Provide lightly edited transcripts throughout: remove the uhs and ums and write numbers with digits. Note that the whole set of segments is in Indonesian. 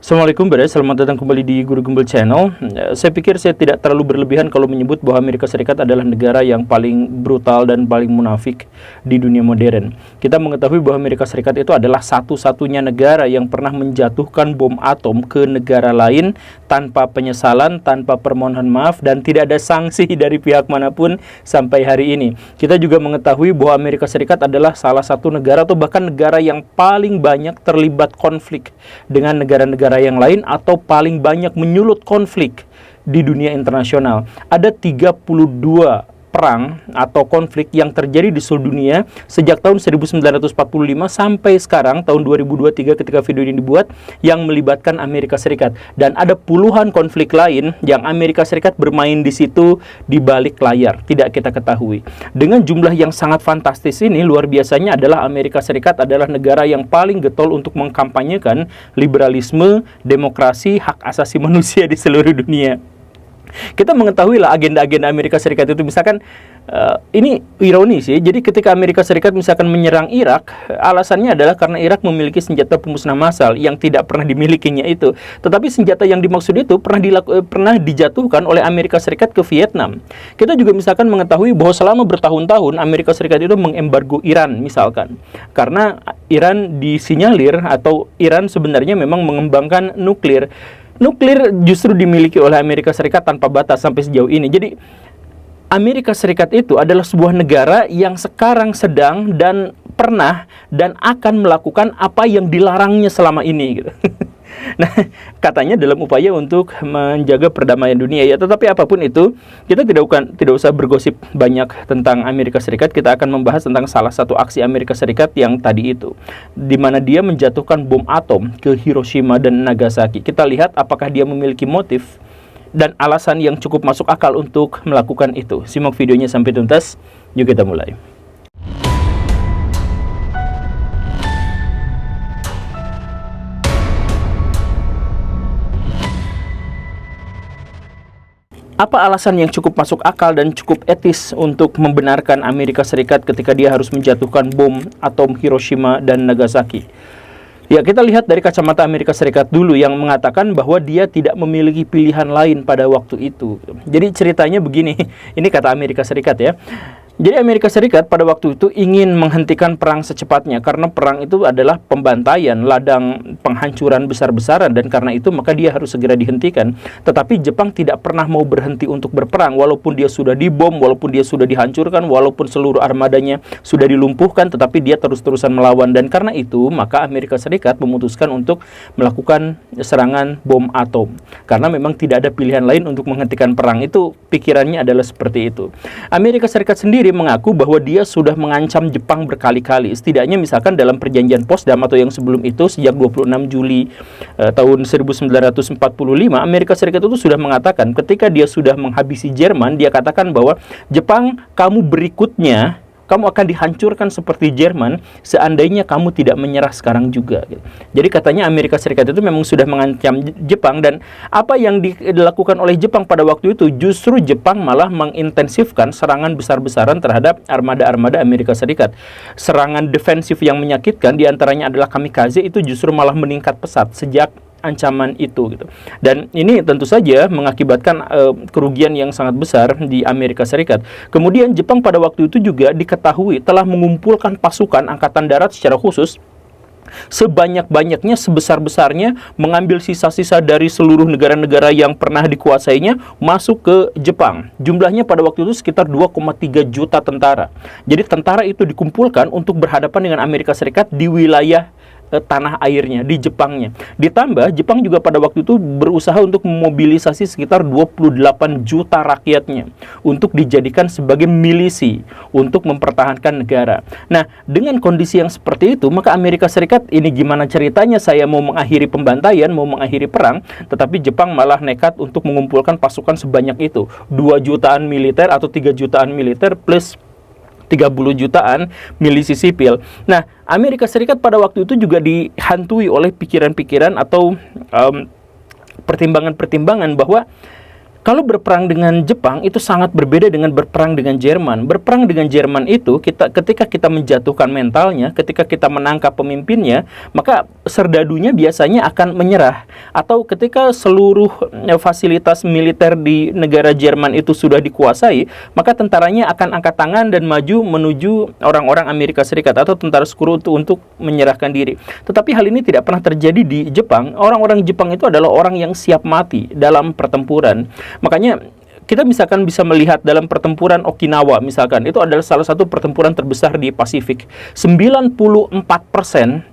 Assalamualaikum Bro, selamat datang kembali di Guru Gembel Channel. Saya pikir saya tidak terlalu berlebihan kalau menyebut bahwa Amerika Serikat adalah negara yang paling brutal dan paling munafik di dunia modern. Kita mengetahui bahwa Amerika Serikat itu adalah satu-satunya negara yang pernah menjatuhkan bom atom ke negara lain tanpa penyesalan, tanpa permohonan maaf, dan tidak ada sanksi dari pihak manapun sampai hari ini. Kita juga mengetahui bahwa Amerika Serikat adalah salah satu negara atau bahkan negara yang paling banyak terlibat konflik dengan negara-negara yang lain atau paling banyak menyulut konflik di dunia internasional. Ada 32 perang atau konflik yang terjadi di seluruh dunia sejak tahun 1945 sampai sekarang tahun 2023 ketika video ini dibuat, yang melibatkan Amerika Serikat, dan ada puluhan konflik lain yang Amerika Serikat bermain di situ di balik layar tidak kita ketahui. Dengan jumlah yang sangat fantastis ini, luar biasanya adalah Amerika Serikat adalah negara yang paling getol untuk mengkampanyekan liberalisme, demokrasi, hak asasi manusia di seluruh dunia. Kita mengetahui lah agenda-agenda Amerika Serikat itu, misalkan ini ironis ya. Jadi ketika Amerika Serikat misalkan menyerang Irak, alasannya adalah karena Irak memiliki senjata pemusnah massal yang tidak pernah dimilikinya itu. Tetapi senjata yang dimaksud itu pernah dijatuhkan oleh Amerika Serikat ke Vietnam. Kita juga misalkan mengetahui bahwa selama bertahun-tahun Amerika Serikat itu mengembargo Iran misalkan, karena Iran disinyalir atau Iran sebenarnya memang mengembangkan nuklir. Nuklir justru dimiliki oleh Amerika Serikat tanpa batas sampai sejauh ini. Jadi Amerika Serikat itu adalah sebuah negara yang sekarang sedang dan pernah dan akan melakukan apa yang dilarangnya selama ini gitu. Nah, katanya dalam upaya untuk menjaga perdamaian dunia ya. Tetapi apapun itu, kita tidak usah bergosip banyak tentang Amerika Serikat. Kita akan membahas tentang salah satu aksi Amerika Serikat yang tadi itu, di mana dia menjatuhkan bom atom ke Hiroshima dan Nagasaki. Kita lihat apakah dia memiliki motif dan alasan yang cukup masuk akal untuk melakukan itu. Simak videonya sampai tuntas. Yuk kita mulai. Apa alasan yang cukup masuk akal dan cukup etis untuk membenarkan Amerika Serikat ketika dia harus menjatuhkan bom atom Hiroshima dan Nagasaki? Ya, kita lihat dari kacamata Amerika Serikat dulu yang mengatakan bahwa dia tidak memiliki pilihan lain pada waktu itu. Jadi ceritanya begini, ini kata Amerika Serikat ya. Jadi Amerika Serikat pada waktu itu ingin menghentikan perang secepatnya karena perang itu adalah pembantaian, ladang penghancuran besar-besaran, dan karena itu maka dia harus segera dihentikan. Tetapi Jepang tidak pernah mau berhenti untuk berperang, walaupun dia sudah dibom, walaupun dia sudah dihancurkan, walaupun seluruh armadanya sudah dilumpuhkan, tetapi dia terus-terusan melawan. Dan karena itu maka Amerika Serikat memutuskan untuk melakukan serangan bom atom karena memang tidak ada pilihan lain untuk menghentikan perang. Itu pikirannya adalah seperti itu. Amerika Serikat sendiri mengaku bahwa dia sudah mengancam Jepang berkali-kali. Setidaknya misalkan dalam perjanjian Potsdam atau yang sebelum itu sejak 26 Juli tahun 1945, Amerika Serikat itu sudah mengatakan ketika dia sudah menghabisi Jerman, dia katakan bahwa Jepang, kamu berikutnya kamu akan dihancurkan seperti Jerman seandainya kamu tidak menyerah sekarang juga. Jadi katanya Amerika Serikat itu memang sudah mengancam Jepang, dan apa yang dilakukan oleh Jepang pada waktu itu, justru Jepang malah mengintensifkan serangan besar-besaran terhadap armada-armada Amerika Serikat. Serangan defensif yang menyakitkan diantaranya adalah kamikaze itu justru malah meningkat pesat sejak ancaman itu gitu. Dan ini tentu saja mengakibatkan kerugian yang sangat besar di Amerika Serikat. Kemudian Jepang pada waktu itu juga diketahui telah mengumpulkan pasukan angkatan darat secara khusus sebanyak-banyaknya, sebesar-besarnya, mengambil sisa-sisa dari seluruh negara-negara yang pernah dikuasainya masuk ke Jepang. Jumlahnya pada waktu itu sekitar 2,3 juta tentara. Jadi tentara itu dikumpulkan untuk berhadapan dengan Amerika Serikat di wilayah tanah airnya, di Jepangnya. Ditambah Jepang juga pada waktu itu berusaha untuk memobilisasi sekitar 28 juta rakyatnya untuk dijadikan sebagai milisi untuk mempertahankan negara. Nah, dengan kondisi yang seperti itu, maka Amerika Serikat ini gimana ceritanya saya mau mengakhiri pembantaian, mau mengakhiri perang, tetapi Jepang malah nekat untuk mengumpulkan pasukan sebanyak itu. 2 jutaan militer atau 3 jutaan militer plus 30 jutaan milisi sipil. Nah, Amerika Serikat pada waktu itu juga dihantui oleh pikiran-pikiran atau pertimbangan-pertimbangan bahwa Kalau berperang dengan Jepang itu sangat berbeda dengan berperang dengan Jerman. Berperang dengan Jerman itu ketika kita menjatuhkan mentalnya, ketika kita menangkap pemimpinnya, maka serdadunya biasanya akan menyerah. Atau ketika seluruh fasilitas militer di negara Jerman itu sudah dikuasai, maka tentaranya akan angkat tangan dan maju menuju orang-orang Amerika Serikat atau tentara sekutu untuk menyerahkan diri. Tetapi hal ini tidak pernah terjadi di Jepang. Orang-orang Jepang itu adalah orang yang siap mati dalam pertempuran. Makanya kita misalkan bisa melihat dalam pertempuran Okinawa misalkan, itu adalah salah satu pertempuran terbesar di Pasifik. 94%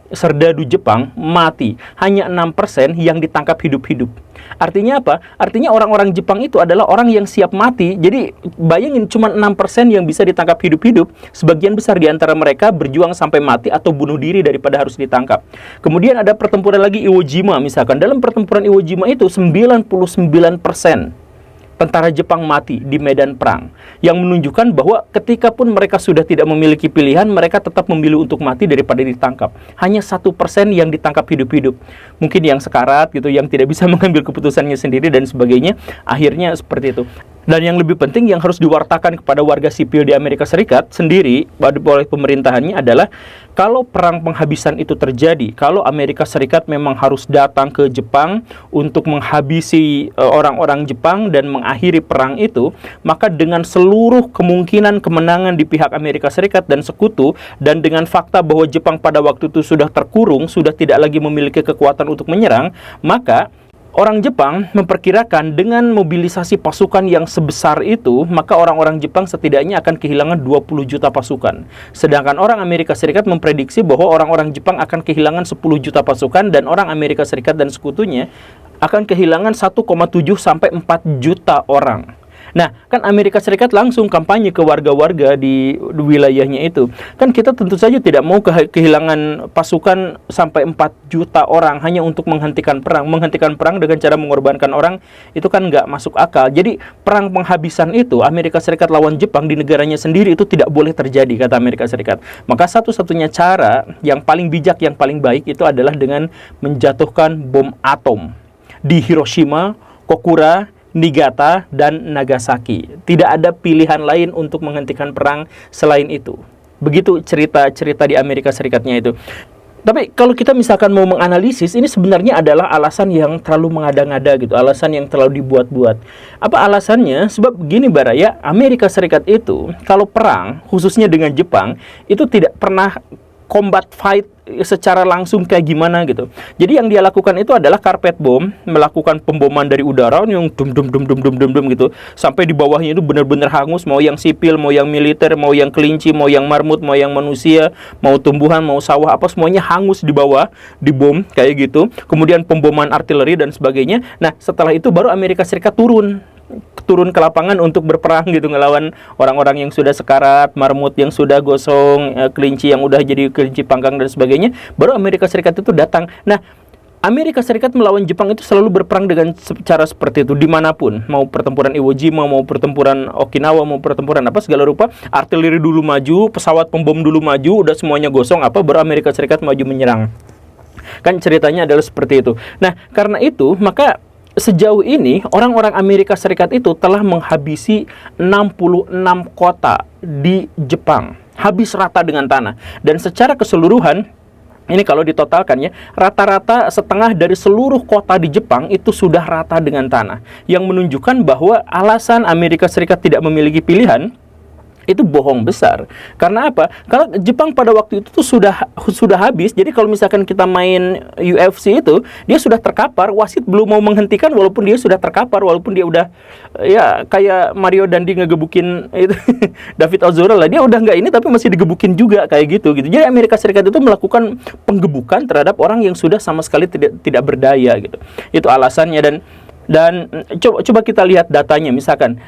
serdadu Jepang mati, hanya 6% yang ditangkap hidup-hidup. Artinya apa? Artinya orang-orang Jepang itu adalah orang yang siap mati. Jadi bayangin, cuma 6% yang bisa ditangkap hidup-hidup. Sebagian besar di antara mereka berjuang sampai mati atau bunuh diri daripada harus ditangkap. Kemudian ada pertempuran lagi Iwo Jima misalkan. Dalam pertempuran Iwo Jima itu 99% tentara Jepang mati di medan perang, yang menunjukkan bahwa ketika pun mereka sudah tidak memiliki pilihan, mereka tetap memilih untuk mati daripada ditangkap. Hanya 1% yang ditangkap hidup-hidup, mungkin yang sekarat gitu, yang tidak bisa mengambil keputusannya sendiri dan sebagainya. Akhirnya seperti itu. Dan yang lebih penting yang harus diwartakan kepada warga sipil di Amerika Serikat sendiri oleh pemerintahannya adalah, kalau perang penghabisan itu terjadi, kalau Amerika Serikat memang harus datang ke Jepang untuk menghabisi orang-orang Jepang dan mengakhiri perang itu, maka dengan seluruh kemungkinan kemenangan di pihak Amerika Serikat dan sekutu, dan dengan fakta bahwa Jepang pada waktu itu sudah terkurung, sudah tidak lagi memiliki kekuatan untuk menyerang, maka orang Jepang memperkirakan dengan mobilisasi pasukan yang sebesar itu, maka orang-orang Jepang setidaknya akan kehilangan 20 juta pasukan. Sedangkan orang Amerika Serikat memprediksi bahwa orang-orang Jepang akan kehilangan 10 juta pasukan, dan orang Amerika Serikat dan sekutunya akan kehilangan 1,7 sampai 4 juta orang. Nah, kan Amerika Serikat langsung kampanye ke warga-warga di wilayahnya itu. Kan kita tentu saja tidak mau kehilangan pasukan sampai 4 juta orang hanya untuk menghentikan perang. Menghentikan perang dengan cara mengorbankan orang, itu kan nggak masuk akal. Jadi, perang penghabisan itu, Amerika Serikat lawan Jepang di negaranya sendiri, itu tidak boleh terjadi, kata Amerika Serikat. Maka satu-satunya cara yang paling bijak, yang paling baik, itu adalah dengan menjatuhkan bom atom di Hiroshima, Kokura, Niigata, dan Nagasaki. Tidak ada pilihan lain untuk menghentikan perang selain itu. Begitu cerita-cerita di Amerika Serikatnya itu. Tapi kalau kita misalkan mau menganalisis, ini sebenarnya adalah alasan yang terlalu mengada-ngada gitu, alasan yang terlalu dibuat-buat. Apa alasannya? Sebab gini Baraya, Amerika Serikat itu kalau perang, khususnya dengan Jepang, itu tidak pernah combat fight secara langsung kayak gimana gitu. Jadi yang dia lakukan itu adalah carpet bomb, melakukan pemboman dari udara yang dum gitu, sampai di bawahnya itu benar-benar hangus, mau yang sipil, mau yang militer, mau yang kelinci, mau yang marmut, mau yang manusia, mau tumbuhan, mau sawah, apa semuanya hangus di bawah, dibom kayak gitu. Kemudian pemboman artileri dan sebagainya. Nah, setelah itu baru Amerika Serikat turun ke lapangan untuk berperang gitu, ngelawan orang-orang yang sudah sekarat, marmut yang sudah gosong, kelinci yang udah jadi kelinci panggang dan sebagainya. Baru Amerika Serikat itu datang. Nah, Amerika Serikat melawan Jepang itu selalu berperang dengan cara seperti itu dimanapun, mau pertempuran Iwo Jima, mau pertempuran Okinawa, mau pertempuran apa segala rupa, artileri dulu maju, pesawat pembom dulu maju, udah semuanya gosong apa, baru Amerika Serikat maju menyerang. Kan ceritanya adalah seperti itu. Nah, karena itu maka sejauh ini, orang-orang Amerika Serikat itu telah menghabisi 66 kota di Jepang. Habis rata dengan tanah. Dan secara keseluruhan, ini kalau ditotalkan ya, rata-rata setengah dari seluruh kota di Jepang itu sudah rata dengan tanah. Yang menunjukkan bahwa alasan Amerika Serikat tidak memiliki pilihan, itu bohong besar. Karena apa? Karena Jepang pada waktu itu tuh sudah habis. Jadi kalau misalkan kita main UFC itu, dia sudah terkapar, wasit belum mau menghentikan walaupun dia sudah terkapar, walaupun dia udah ya kayak Mario Dandi ngegebukin itu David Ozora lah, dia udah nggak ini tapi masih digebukin juga kayak gitu. Jadi Amerika Serikat itu melakukan penggebukan terhadap orang yang sudah sama sekali tidak berdaya gitu. Itu alasannya. Dan coba kita lihat datanya. Misalkan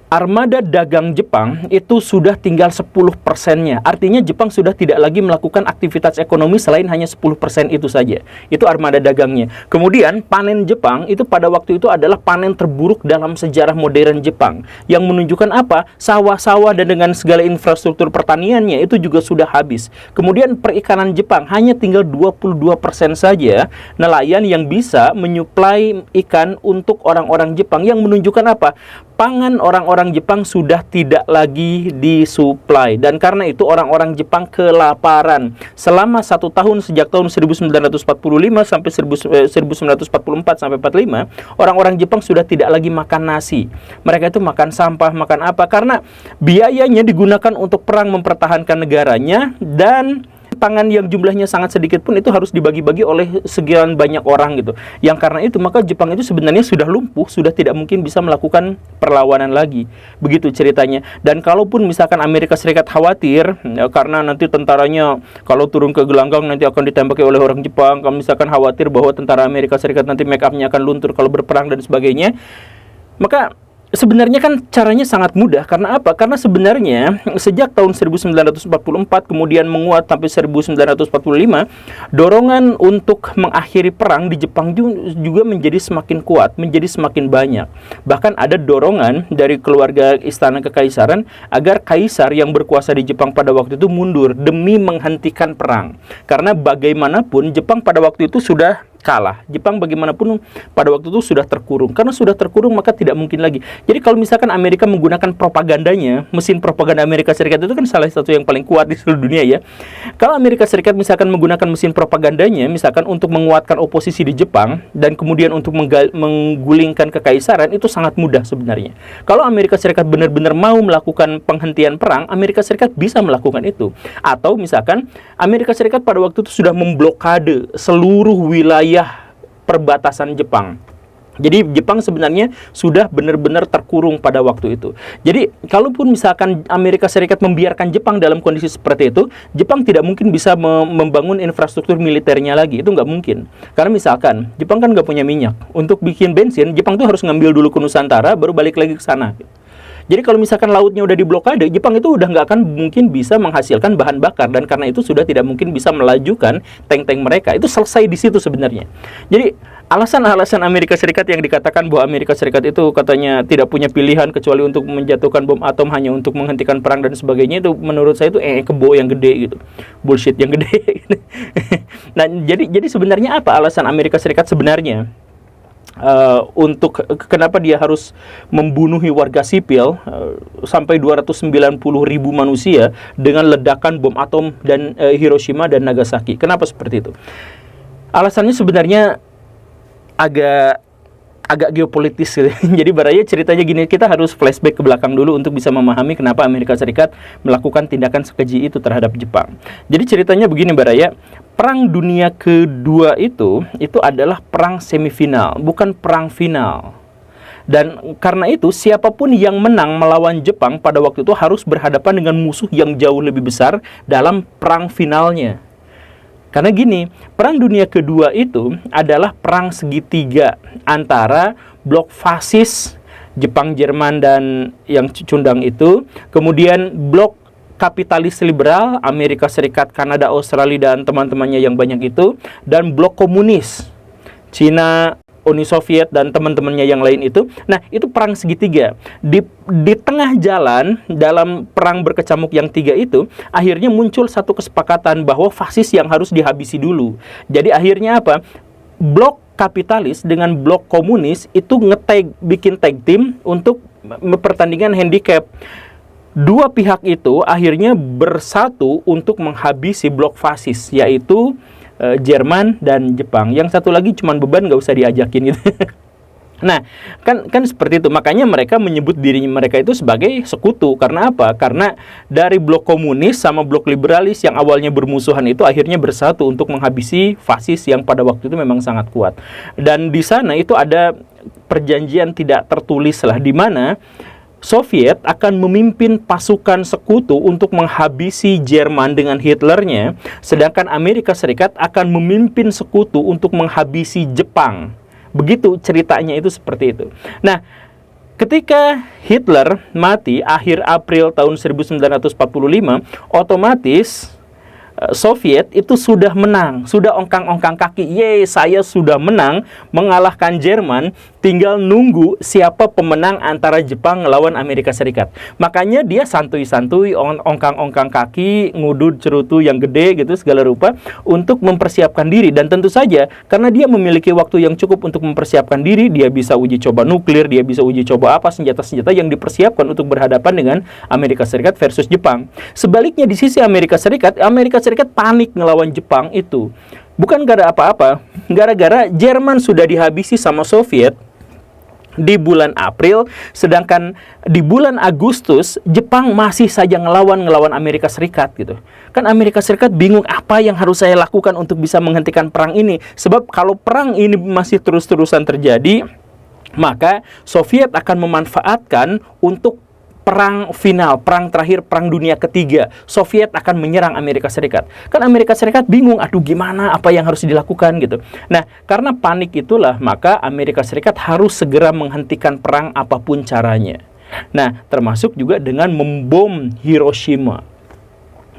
armada dagang Jepang itu sudah tinggal 10%-nya. Artinya Jepang sudah tidak lagi melakukan aktivitas ekonomi selain hanya 10% itu saja. Itu armada dagangnya. Kemudian panen Jepang itu pada waktu itu adalah panen terburuk dalam sejarah modern Jepang. Yang menunjukkan apa? Sawah-sawah dan dengan segala infrastruktur pertaniannya itu juga sudah habis. Kemudian perikanan Jepang hanya tinggal 22% saja nelayan yang bisa menyuplai ikan untuk orang-orang Jepang, yang menunjukkan apa? Pangan orang-orang Jepang sudah tidak lagi disuplai, dan karena itu orang-orang Jepang kelaparan selama 1 tahun, sejak tahun 1945 sampai 1944 sampai 45. Orang-orang Jepang sudah tidak lagi makan nasi, mereka itu makan sampah, makan apa, karena biayanya digunakan untuk perang mempertahankan negaranya, dan pangan yang jumlahnya sangat sedikit pun itu harus dibagi-bagi oleh sekian banyak orang gitu. Yang karena itu maka Jepang itu sebenarnya sudah lumpuh, sudah tidak mungkin bisa melakukan perlawanan lagi. Begitu ceritanya. Dan kalaupun misalkan Amerika Serikat khawatir ya, karena nanti tentaranya kalau turun ke gelanggang nanti akan ditembaki oleh orang Jepang, kalau misalkan khawatir bahwa tentara Amerika Serikat nanti make up-nya akan luntur kalau berperang dan sebagainya, maka sebenarnya kan caranya sangat mudah. Karena apa? Karena sebenarnya sejak tahun 1944 kemudian menguat sampai 1945, dorongan untuk mengakhiri perang di Jepang juga menjadi semakin kuat, menjadi semakin banyak. Bahkan ada dorongan dari keluarga istana kekaisaran agar kaisar yang berkuasa di Jepang pada waktu itu mundur demi menghentikan perang. Karena bagaimanapun Jepang pada waktu itu sudah kalah. Jepang bagaimanapun pada waktu itu sudah terkurung. Karena sudah terkurung maka tidak mungkin lagi. Jadi kalau misalkan Amerika menggunakan propagandanya, mesin propaganda Amerika Serikat itu kan salah satu yang paling kuat di seluruh dunia ya. Kalau Amerika Serikat misalkan menggunakan mesin propagandanya misalkan untuk menguatkan oposisi di Jepang dan kemudian untuk menggulingkan kekaisaran, itu sangat mudah sebenarnya. Kalau Amerika Serikat benar-benar mau melakukan penghentian perang, Amerika Serikat bisa melakukan itu. Atau misalkan Amerika Serikat pada waktu itu sudah memblokade seluruh wilayah perbatasan Jepang. Jadi Jepang sebenarnya sudah benar-benar terkurung pada waktu itu. Jadi kalaupun misalkan Amerika Serikat membiarkan Jepang dalam kondisi seperti itu, Jepang tidak mungkin bisa membangun infrastruktur militernya lagi. Itu nggak mungkin. Karena misalkan Jepang kan nggak punya minyak. Untuk bikin bensin, Jepang tuh harus ngambil dulu ke Nusantara, baru balik lagi ke sana. Jadi kalau misalkan lautnya udah diblokade, Jepang itu udah nggak akan mungkin bisa menghasilkan bahan bakar, dan karena itu sudah tidak mungkin bisa melajukan tank-tank mereka. Itu selesai di situ sebenarnya. Jadi alasan-alasan Amerika Serikat yang dikatakan bahwa Amerika Serikat itu katanya tidak punya pilihan kecuali untuk menjatuhkan bom atom hanya untuk menghentikan perang dan sebagainya, itu menurut saya itu kebo yang gede gitu, bullshit yang gede. Nah jadi sebenarnya apa alasan Amerika Serikat sebenarnya? Untuk kenapa dia harus membunuhi warga sipil sampai 290.000 manusia dengan ledakan bom atom dan Hiroshima dan Nagasaki. Kenapa seperti itu? Alasannya sebenarnya agak geopolitis gitu. Jadi baraya ceritanya gini, kita harus flashback ke belakang dulu untuk bisa memahami kenapa Amerika Serikat melakukan tindakan sekeji itu terhadap Jepang. Jadi ceritanya begini baraya, Perang Dunia Kedua itu adalah perang semifinal, bukan perang final. Dan karena itu siapapun yang menang melawan Jepang pada waktu itu harus berhadapan dengan musuh yang jauh lebih besar dalam perang finalnya. Karena gini, Perang Dunia Kedua itu adalah perang segitiga antara blok fasis Jepang, Jerman, dan yang cundang itu, kemudian blok kapitalis liberal Amerika Serikat, Kanada, Australia, dan teman-temannya yang banyak itu, dan blok komunis Cina, Uni Soviet, dan teman-temannya yang lain itu. Nah, itu perang segitiga. Di tengah jalan dalam perang berkecamuk yang tiga itu, akhirnya muncul satu kesepakatan bahwa fasis yang harus dihabisi dulu. Jadi akhirnya apa? Blok kapitalis dengan blok komunis itu bikin tag team untuk pertandingan handicap. Dua pihak itu akhirnya bersatu untuk menghabisi blok fasis, yaitu Jerman dan Jepang. Yang satu lagi cuman beban, nggak usah diajakin gitu. Nah, kan seperti itu. Makanya mereka menyebut diri mereka itu sebagai sekutu. Karena apa? Karena dari blok komunis sama blok liberalis yang awalnya bermusuhan itu akhirnya bersatu untuk menghabisi fasis yang pada waktu itu memang sangat kuat. Dan di sana itu ada perjanjian tidak tertulis lah, di mana Soviet akan memimpin pasukan sekutu untuk menghabisi Jerman dengan Hitlernya, sedangkan Amerika Serikat akan memimpin sekutu untuk menghabisi Jepang. Begitu ceritanya itu seperti itu. Nah, Ketika Hitler mati akhir April tahun 1945, otomatis Soviet itu sudah menang, sudah ongkang-ongkang kaki, yeay saya sudah menang, mengalahkan Jerman, tinggal nunggu siapa pemenang antara Jepang lawan Amerika Serikat. Makanya dia santuy-santuy, ongkang-ongkang kaki, ngudud cerutu yang gede gitu segala rupa untuk mempersiapkan diri. Dan tentu saja karena dia memiliki waktu yang cukup untuk mempersiapkan diri, dia bisa uji coba nuklir, dia bisa uji coba apa senjata-senjata yang dipersiapkan untuk berhadapan dengan Amerika Serikat versus Jepang. Sebaliknya di sisi Amerika Serikat panik ngelawan Jepang itu bukan gara apa-apa, gara-gara Jerman sudah dihabisi sama Soviet di bulan April, sedangkan di bulan Agustus Jepang masih saja ngelawan Amerika Serikat gitu. Kan Amerika Serikat bingung apa yang harus saya lakukan untuk bisa menghentikan perang ini. Sebab kalau perang ini masih terus-terusan terjadi, maka Soviet akan memanfaatkan untuk perang final, perang terakhir, perang dunia ketiga. Soviet akan menyerang Amerika Serikat. Kan Amerika Serikat bingung, aduh gimana, apa yang harus dilakukan gitu. Nah, karena panik itulah, maka Amerika Serikat harus segera menghentikan perang apapun caranya. Nah, termasuk juga dengan membom Hiroshima.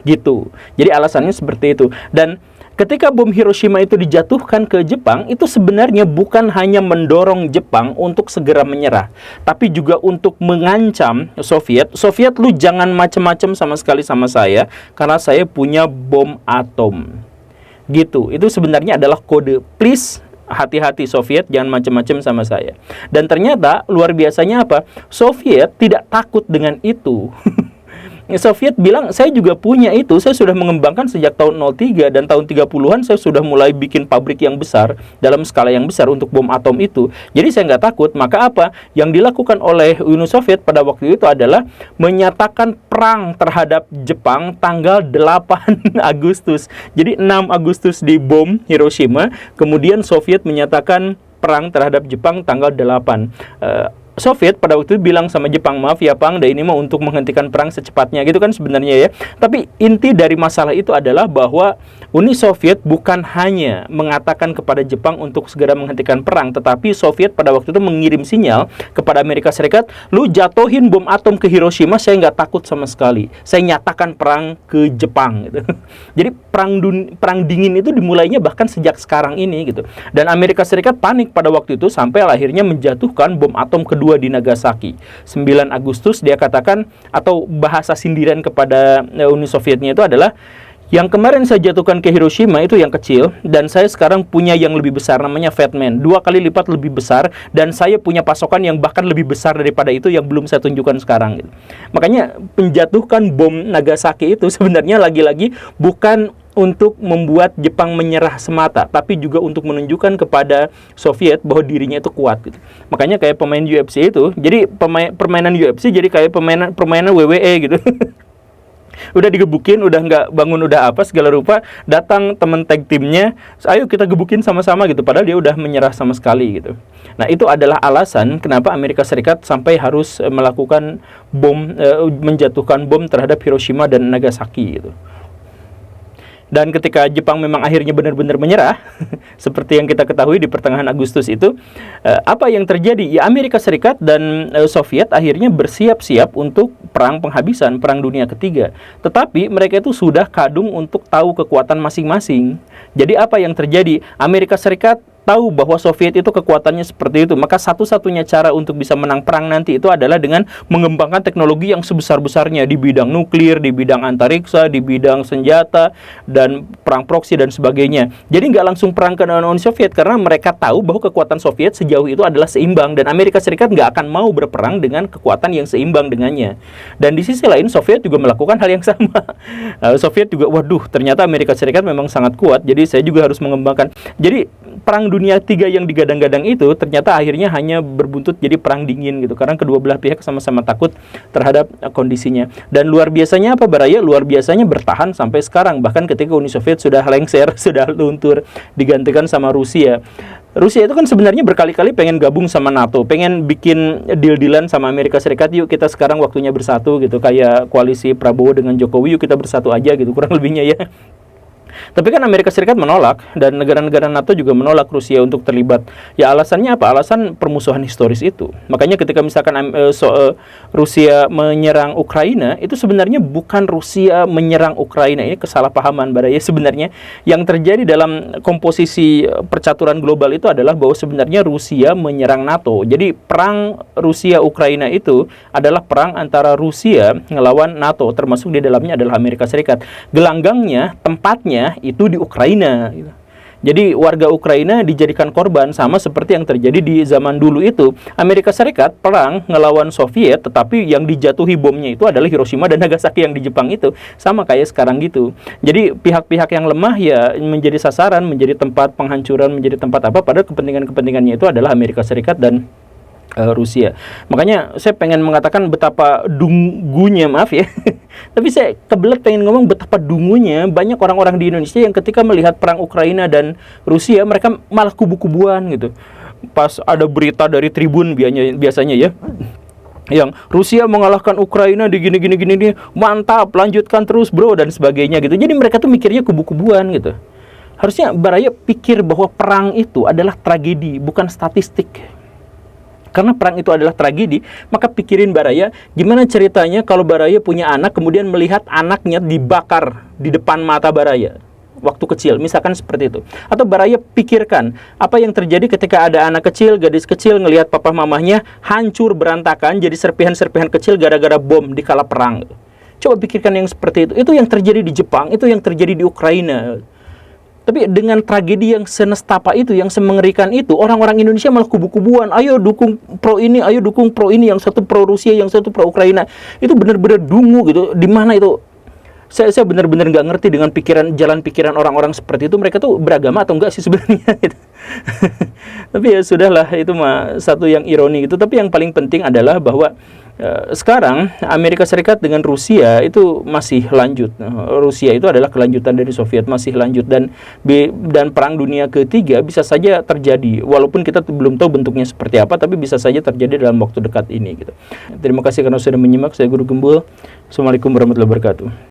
Gitu. Jadi alasannya seperti itu. Dan ketika bom Hiroshima itu dijatuhkan ke Jepang, itu sebenarnya bukan hanya mendorong Jepang untuk segera menyerah, tapi juga untuk mengancam Soviet. Soviet, lu jangan macam-macam sama sekali sama saya, karena saya punya bom atom. Gitu. Itu sebenarnya adalah kode, please hati-hati Soviet, jangan macam-macam sama saya. Dan ternyata luar biasanya apa? Soviet tidak takut dengan itu. Soviet bilang, saya juga punya itu, saya sudah mengembangkan sejak tahun 03 dan tahun 30-an saya sudah mulai bikin pabrik yang besar, dalam skala yang besar untuk bom atom itu. Jadi saya nggak takut. Maka apa yang dilakukan oleh Uni Soviet pada waktu itu adalah menyatakan perang terhadap Jepang tanggal 8 Agustus. Jadi 6 Agustus di bom Hiroshima, kemudian Soviet menyatakan perang terhadap Jepang tanggal 8. Soviet pada waktu itu bilang sama Jepang, maaf ya Pang, ini mau untuk menghentikan perang secepatnya gitu kan sebenarnya ya. Tapi inti dari masalah itu adalah bahwa Uni Soviet bukan hanya mengatakan kepada Jepang untuk segera menghentikan perang, tetapi Soviet pada waktu itu mengirim sinyal kepada Amerika Serikat, lu jatuhin bom atom ke Hiroshima, saya nggak takut sama sekali. Saya nyatakan perang ke Jepang gitu. Jadi perang dingin itu dimulainya bahkan sejak sekarang ini gitu. Dan Amerika Serikat panik pada waktu itu sampai akhirnya menjatuhkan bom atom kedua di Nagasaki. 9 Agustus dia katakan, atau bahasa sindiran kepada Uni Sovietnya itu adalah, yang kemarin saya jatuhkan ke Hiroshima itu yang kecil, dan saya sekarang punya yang lebih besar, namanya Fat Man, 2 kali lipat lebih besar, dan saya punya pasokan yang bahkan lebih besar daripada itu yang belum saya tunjukkan sekarang gitu. Makanya penjatuhkan bom Nagasaki itu sebenarnya lagi-lagi bukan untuk membuat Jepang menyerah semata, tapi juga untuk menunjukkan kepada Soviet bahwa dirinya itu kuat gitu. Makanya kayak pemain UFC itu, jadi permainan UFC jadi kayak permainan WWE gitu. Udah digebukin, udah nggak bangun, udah apa segala rupa, datang temen tag timnya, ayo kita gebukin sama-sama gitu, padahal dia udah menyerah sama sekali gitu. Nah, itu adalah alasan kenapa Amerika Serikat sampai harus melakukan menjatuhkan bom terhadap Hiroshima dan Nagasaki gitu. Dan ketika Jepang memang akhirnya benar-benar menyerah, seperti yang kita ketahui di pertengahan Agustus itu, apa yang terjadi? Ya, Amerika Serikat dan Soviet akhirnya bersiap-siap untuk perang penghabisan, perang dunia ketiga. Tetapi mereka itu sudah kadung untuk tahu kekuatan masing-masing. Jadi apa yang terjadi? Amerika Serikat tahu bahwa Soviet itu kekuatannya seperti itu, maka satu-satunya cara untuk bisa menang perang nanti itu adalah dengan mengembangkan teknologi yang sebesar-besarnya di bidang nuklir, di bidang antariksa, di bidang senjata, dan perang proksi dan sebagainya. Jadi nggak langsung perang ke Uni Soviet, karena mereka tahu bahwa kekuatan Soviet sejauh itu adalah seimbang, dan Amerika Serikat nggak akan mau berperang dengan kekuatan yang seimbang dengannya. Dan di sisi lain, Soviet juga melakukan hal yang sama. Soviet juga, waduh, ternyata Amerika Serikat memang sangat kuat, jadi saya juga harus mengembangkan. Jadi perang dunia tiga yang digadang-gadang itu ternyata akhirnya hanya berbuntut jadi perang dingin gitu, karena kedua belah pihak sama-sama takut terhadap kondisinya. Dan luar biasanya apa, Baraya? Luar biasanya bertahan sampai sekarang, bahkan ketika Uni Soviet sudah lengser, sudah luntur, digantikan sama Rusia. Rusia itu kan sebenarnya berkali-kali pengen gabung sama NATO, pengen bikin deal-dealan sama Amerika Serikat, yuk kita sekarang waktunya bersatu gitu, kayak koalisi Prabowo dengan Jokowi, yuk kita bersatu aja gitu, kurang lebihnya ya. Tapi kan Amerika Serikat menolak dan negara-negara NATO juga menolak Rusia untuk terlibat. Ya alasannya apa? Alasan permusuhan historis itu. Makanya ketika misalkan Rusia menyerang Ukraina, itu sebenarnya bukan Rusia menyerang Ukraina. Ini kesalahpahaman Baraya. Sebenarnya yang terjadi dalam komposisi percaturan global itu adalah bahwa sebenarnya Rusia menyerang NATO. Jadi perang Rusia-Ukraina itu adalah perang antara Rusia ngelawan NATO, termasuk di dalamnya adalah Amerika Serikat. Gelanggangnya, tempatnya itu di Ukraina. Jadi warga Ukraina dijadikan korban sama seperti yang terjadi di zaman dulu itu. Amerika Serikat perang ngelawan Soviet, tetapi yang dijatuhi bomnya itu adalah Hiroshima dan Nagasaki yang di Jepang itu. Sama kayak sekarang gitu. Jadi pihak-pihak yang lemah ya menjadi sasaran, menjadi tempat penghancuran, menjadi tempat apa, padahal kepentingan-kepentingannya itu adalah Amerika Serikat dan Rusia. Makanya saya pengen mengatakan betapa dungunya, maaf ya. Tapi saya kebelet pengen ngomong betapa dungunya banyak orang-orang di Indonesia yang ketika melihat perang Ukraina dan Rusia, mereka malah kubu-kubuan gitu. Pas ada berita dari Tribun biasanya ya, yang Rusia mengalahkan Ukraina di gini, mantap, lanjutkan terus bro, dan sebagainya gitu. Jadi mereka tuh mikirnya kubu-kubuan gitu. Harusnya Baraya pikir bahwa perang itu adalah tragedi, bukan statistik. Karena perang itu adalah tragedi, maka pikirin Baraya, gimana ceritanya kalau Baraya punya anak, kemudian melihat anaknya dibakar di depan mata Baraya waktu kecil, misalkan seperti itu. Atau Baraya pikirkan, apa yang terjadi ketika ada anak kecil, gadis kecil, ngelihat papa mamahnya hancur berantakan, jadi serpihan-serpihan kecil gara-gara bom di kala perang. Coba pikirkan yang seperti itu. Itu yang terjadi di Jepang, itu yang terjadi di Ukraina. Tapi dengan tragedi yang senestapa itu, yang semengerikan itu, orang-orang Indonesia malah kubu-kubuan. Ayo dukung pro ini, ayo dukung pro ini. Yang satu pro Rusia, yang satu pro Ukraina. Itu benar-benar dungu gitu. Di mana itu? Saya benar-benar nggak ngerti dengan jalan pikiran orang-orang seperti itu. Mereka tuh beragama atau enggak sih sebenarnya? Gitu. Tapi ya sudahlah, itu mah satu yang ironi gitu. Tapi yang paling penting adalah bahwa sekarang Amerika Serikat dengan Rusia itu masih lanjut. Rusia itu adalah kelanjutan dari Soviet, masih lanjut, dan perang dunia ketiga bisa saja terjadi walaupun kita belum tahu bentuknya seperti apa, tapi bisa saja terjadi dalam waktu dekat ini gitu. Terima kasih karena sudah menyimak. Saya Guru Gembul. Assalamualaikum warahmatullahi wabarakatuh.